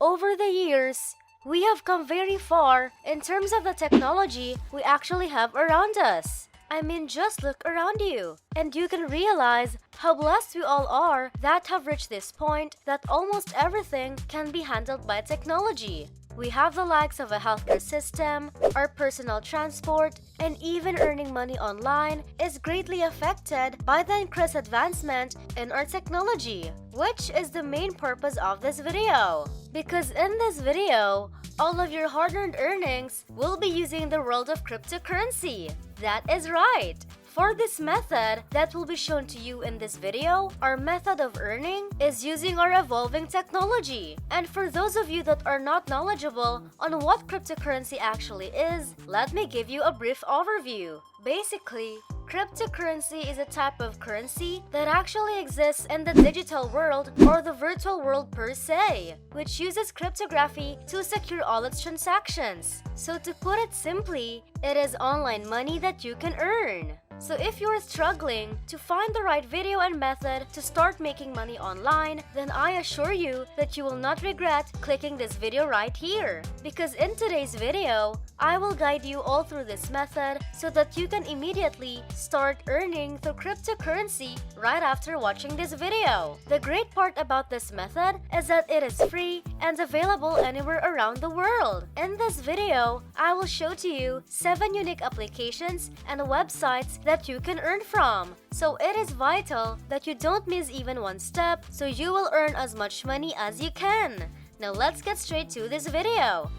Over the years, we have come very far in terms of the technology we actually have around us. I mean, just look around you, and you can realize how blessed we all are that have reached this point that almost everything can be handled by technology. We have the likes of a healthcare system, our personal transport, and even earning money online is greatly affected by the increased advancement in our technology, which is the main purpose of this video. Because in this video, all of your hard-earned earnings will be using the world of cryptocurrency. That is right! For this method that will be shown to you in this video, our method of earning is using our evolving technology. And for those of you that are not knowledgeable on what cryptocurrency actually is, let me give you a brief overview. Basically, cryptocurrency is a type of currency that actually exists in the digital world or the virtual world per se, which uses cryptography to secure all its transactions. So to put it simply, it is online money that you can earn. So if you're struggling to find the right video and method to start making money online, then I assure you that you will not regret clicking this video right here. Because in today's video, I will guide you all through this method so that you can immediately start earning through cryptocurrency right after watching this video. The great part about this method is that it is free and available anywhere around the world. In this video, I will show to you 7 unique applications and websites that you can earn from. So it is vital that you don't miss even one step so you will earn as much money as you can. Now let's get straight to this video.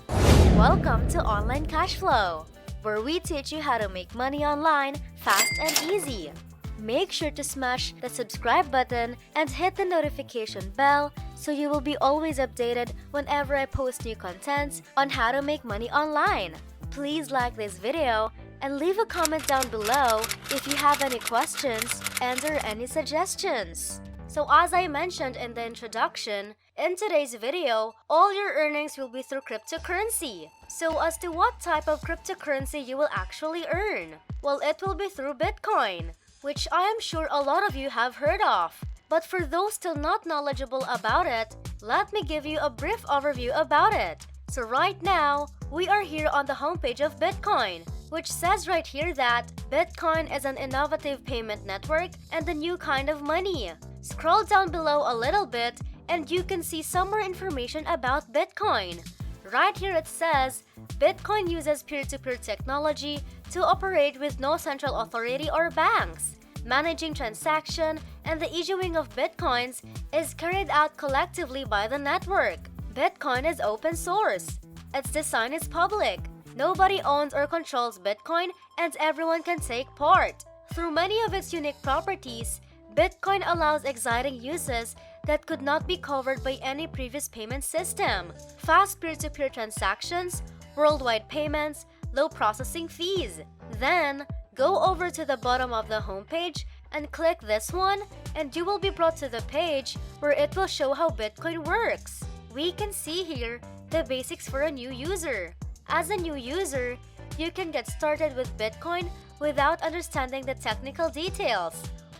Welcome to Online Cashflow, where we teach you how to make money online fast and easy. Make sure to smash the subscribe button and hit the notification bell so you will be always updated whenever I post new contents on how to make money online. Please like this video and leave a comment down below if you have any questions and/or any suggestions. So as I mentioned in the introduction, in today's video, all your earnings will be through cryptocurrency. So as to what type of cryptocurrency you will actually earn? Well, it will be through Bitcoin, which I am sure a lot of you have heard of. But for those still not knowledgeable about it, let me give you a brief overview about it. So right now, we are here on the homepage of Bitcoin, which says right here that Bitcoin is an innovative payment network and a new kind of money. Scroll down below a little bit and you can see some more information about Bitcoin. Right here it says, Bitcoin uses peer-to-peer technology to operate with no central authority or banks. Managing transaction and the issuing of Bitcoins is carried out collectively by the network. Bitcoin is open source. Its design is public. Nobody owns or controls Bitcoin and everyone can take part. Through many of its unique properties, Bitcoin allows exciting uses that could not be covered by any previous payment system. Fast peer-to-peer transactions, worldwide payments, low processing fees. Then, go over to the bottom of the homepage and click this one and you will be brought to the page where it will show how Bitcoin works. We can see here the basics for a new user. As a new user, you can get started with Bitcoin without understanding the technical details.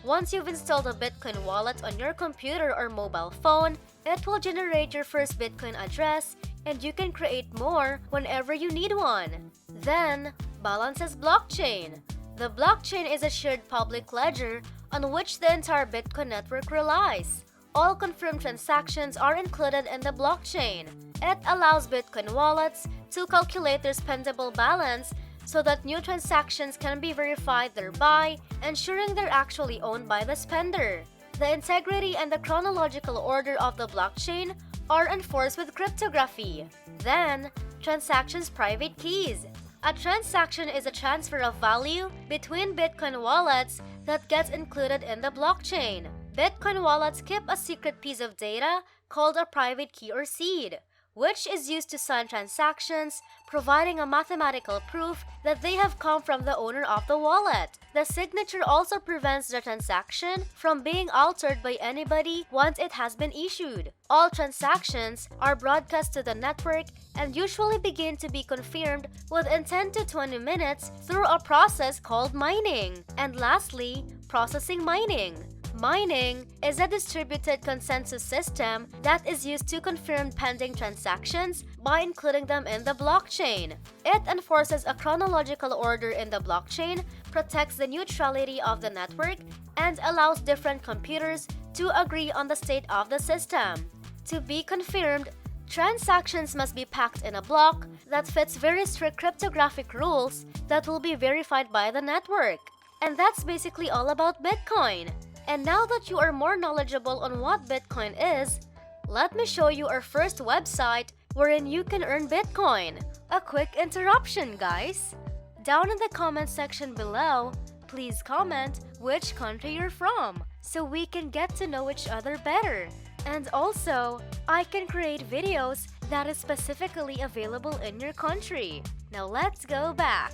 Once you've installed a Bitcoin wallet on your computer or mobile phone, it will generate your first Bitcoin address and you can create more whenever you need one. Then, Balance's blockchain. The blockchain is a shared public ledger on which the entire Bitcoin network relies. All confirmed transactions are included in the blockchain. It allows Bitcoin wallets to calculate their spendable balance so that new transactions can be verified thereby, ensuring they're actually owned by the spender. The integrity and the chronological order of the blockchain are enforced with cryptography. Then, transactions' private keys. A transaction is a transfer of value between Bitcoin wallets that gets included in the blockchain. Bitcoin wallets keep a secret piece of data called a private key or seed, which is used to sign transactions, providing a mathematical proof that they have come from the owner of the wallet. The signature also prevents the transaction from being altered by anybody once it has been issued. All transactions are broadcast to the network and usually begin to be confirmed within 10 to 20 minutes through a process called mining. And lastly, processing mining. Mining is a distributed consensus system that is used to confirm pending transactions by including them in the blockchain. It enforces a chronological order in the blockchain, protects the neutrality of the network, and allows different computers to agree on the state of the system. To be confirmed, transactions must be packed in a block that fits very strict cryptographic rules that will be verified by the network. And that's basically all about Bitcoin. And now that you are more knowledgeable on what Bitcoin is, let me show you our first website wherein you can earn Bitcoin. A quick interruption, guys. Down in the comment section below, please comment which country you're from so we can get to know each other better. And also, I can create videos that is specifically available in your country. Now let's go back,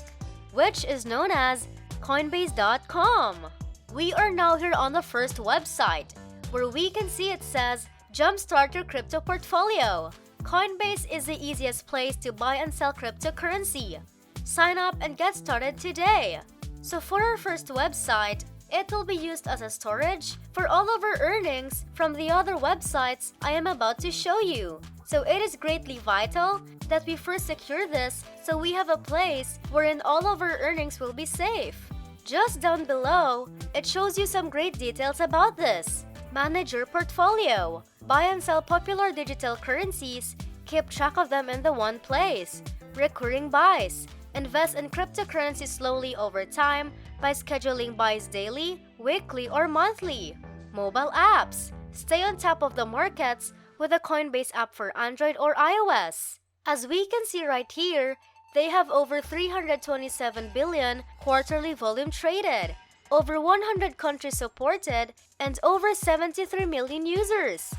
which is known as Coinbase.com. We are now here on the first website, where we can see it says, Jumpstart your crypto portfolio. Coinbase is the easiest place to buy and sell cryptocurrency. Sign up and get started today. So for our first website, it will be used as a storage for all of our earnings from the other websites I am about to show you. So it is greatly vital that we first secure this so we have a place wherein all of our earnings will be safe. Just down below, it shows you some great details about this. Manage your portfolio. Buy and sell popular digital currencies. Keep track of them in the one place. Recurring buys. Invest in cryptocurrency slowly over time by scheduling buys daily, weekly, or monthly. Mobile apps. Stay on top of the markets with a Coinbase app for Android or iOS. As we can see right here, they have over 327 billion quarterly volume traded, over 100 countries supported, and over 73 million users.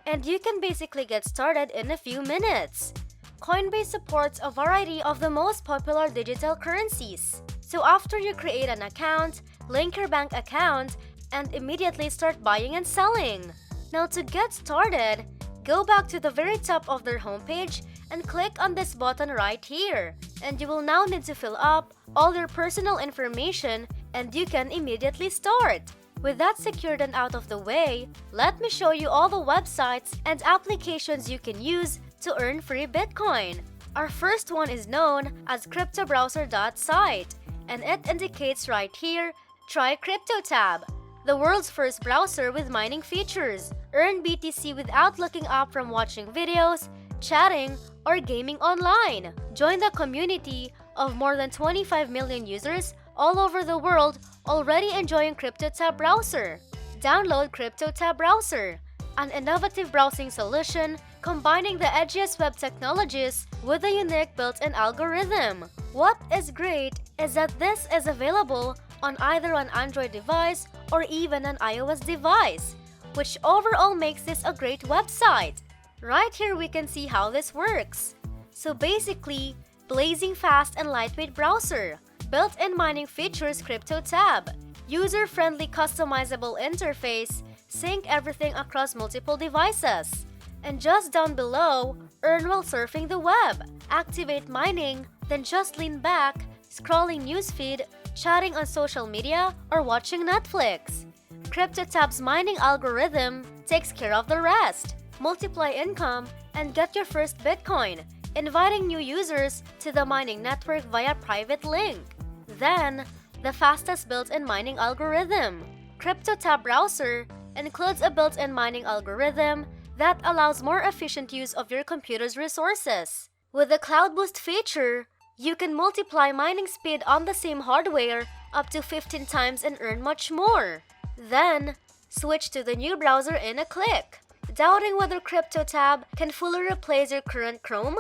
And you can basically get started in a few minutes. Coinbase supports a variety of the most popular digital currencies. So after you create an account, link your bank account, and immediately start buying and selling. Now to get started, go back to the very top of their homepage and click on this button right here. And you will now need to fill up all your personal information and you can immediately start. With that secured and out of the way, let me show you all the websites and applications you can use to earn free Bitcoin. Our first one is known as CryptoBrowser.site, and it indicates right here, try CryptoTab, the world's first browser with mining features. Earn BTC without looking up from watching videos, chatting, or gaming online. Join the community of more than 25 million users all over the world already enjoying CryptoTab browser. Download CryptoTab browser, an innovative browsing solution combining the edgiest web technologies with a unique built-in algorithm. What is great is that this is available on either an Android device or even an iOS device, which overall makes this a great website. Right here we can see how this works. So basically, blazing fast and lightweight browser, built-in mining features CryptoTab, user-friendly customizable interface, sync everything across multiple devices. And just down below, earn while surfing the web, activate mining, then just lean back, scrolling newsfeed, chatting on social media, or watching Netflix. CryptoTab's mining algorithm takes care of the rest. Multiply income and get your first Bitcoin, inviting new users to the mining network via private link. Then, the fastest built-in mining algorithm. CryptoTab browser includes a built-in mining algorithm that allows more efficient use of your computer's resources. With the Cloud Boost feature, you can multiply mining speed on the same hardware up to 15 times and earn much more. Then, switch to the new browser in a click. Doubting whether CryptoTab can fully replace your current Chrome?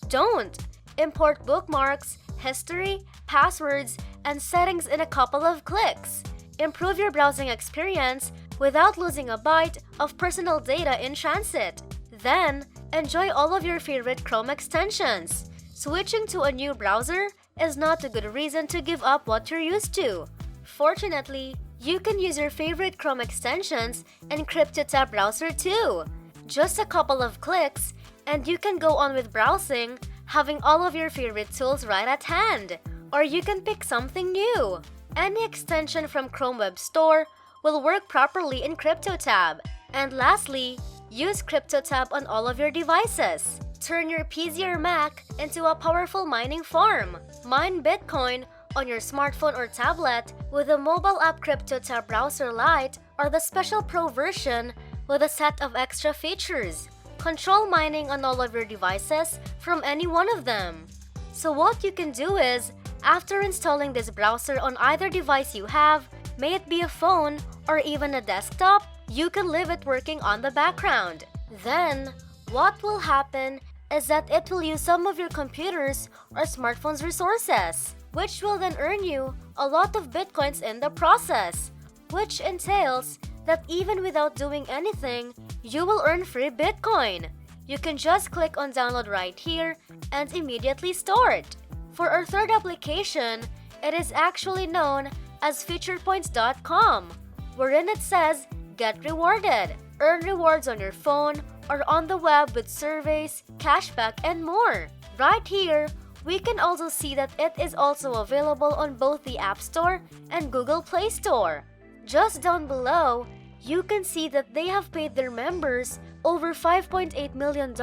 Don't! Import bookmarks, history, passwords, and settings in a couple of clicks. Improve your browsing experience without losing a byte of personal data in transit. Then, enjoy all of your favorite Chrome extensions. Switching to a new browser is not a good reason to give up what you're used to. Fortunately, you can use your favorite Chrome extensions in CryptoTab browser too. Just a couple of clicks, and you can go on with browsing, having all of your favorite tools right at hand. Or you can pick something new. Any extension from Chrome Web Store will work properly in CryptoTab. And lastly, use CryptoTab on all of your devices. Turn your PC or Mac into a powerful mining farm. Mine Bitcoin on your smartphone or tablet with the mobile app CryptoTab Browser Lite or the special Pro version with a set of extra features. Control mining on all of your devices from any one of them. So what you can do is, after installing this browser on either device you have, may it be a phone or even a desktop, you can leave it working on the background. Then, what will happen is that it will use some of your computer's or smartphone's resources, which will then earn you a lot of bitcoins in the process, which entails that even without doing anything, you will earn free bitcoin. You can just click on download right here and immediately start. For our third application, it is actually known as featurepoints.com, wherein it says get rewarded, earn rewards on your phone or on the web with surveys, cashback, and more. Right here, we can also see that it is also available on both the App Store and Google Play Store. Just down below, you can see that they have paid their members over $5.8 million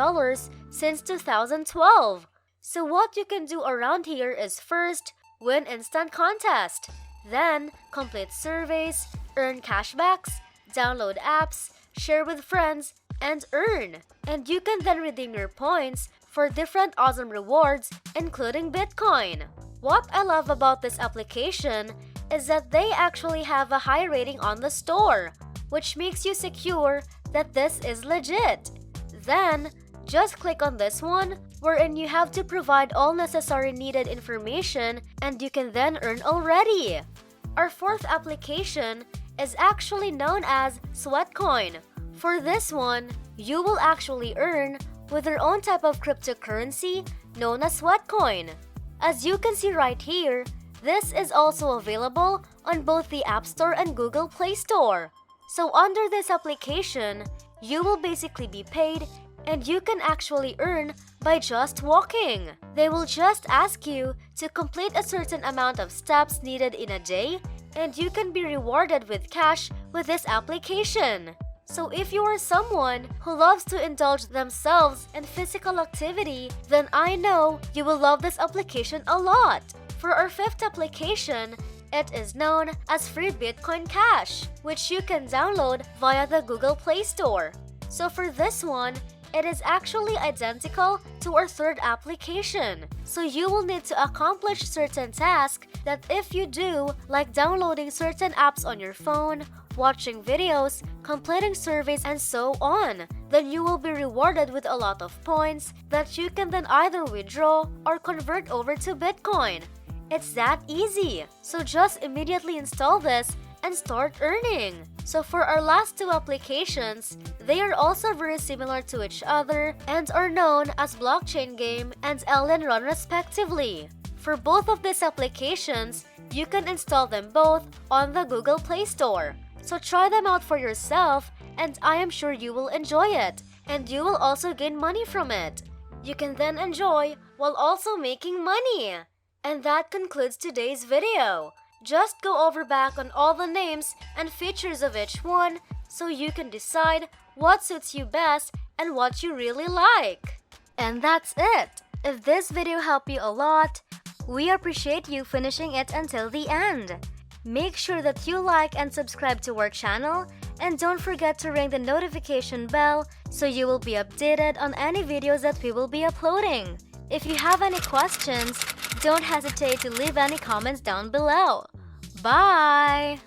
since 2012. So what you can do around here is first, win instant contest, then complete surveys, earn cashbacks, download apps, share with friends, and earn. And you can then redeem your points for different awesome rewards, including Bitcoin. What I love about this application is that they actually have a high rating on the store, which makes you secure that this is legit. Then, just click on this one, wherein you have to provide all necessary needed information and you can then earn already. Our fourth application is actually known as Sweatcoin. For this one, you will actually earn with their own type of cryptocurrency known as Sweatcoin. As you can see right here, this is also available on both the App Store and Google Play Store. So under this application, you will basically be paid and you can actually earn by just walking. They will just ask you to complete a certain amount of steps needed in a day and you can be rewarded with cash with this application. So if you are someone who loves to indulge themselves in physical activity, then I know you will love this application a lot. For our fifth application, it is known as Free Bitcoin Cash, which you can download via the Google Play Store. So for this one, it is actually identical to our third application. So you will need to accomplish certain tasks that if you do, like downloading certain apps on your phone, watching videos, completing surveys, and so on, then you will be rewarded with a lot of points that you can then either withdraw or convert over to Bitcoin. It's that easy. So just immediately install this and start earning. So for our last two applications, they are also very similar to each other and are known as Blockchain Game and Alien Run respectively. For both of these applications, you can install them both on the Google Play Store. So try them out for yourself and I am sure you will enjoy it and you will also gain money from it. You can then enjoy while also making money. And that concludes today's video. Just go over back on all the names and features of each one so you can decide what suits you best and what you really like. And that's it. If this video helped you a lot, we appreciate you finishing it until the end. Make sure that you like and subscribe to our channel and don't forget to ring the notification bell so you will be updated on any videos that we will be uploading. If you have any questions, don't hesitate to leave any comments down below. Bye!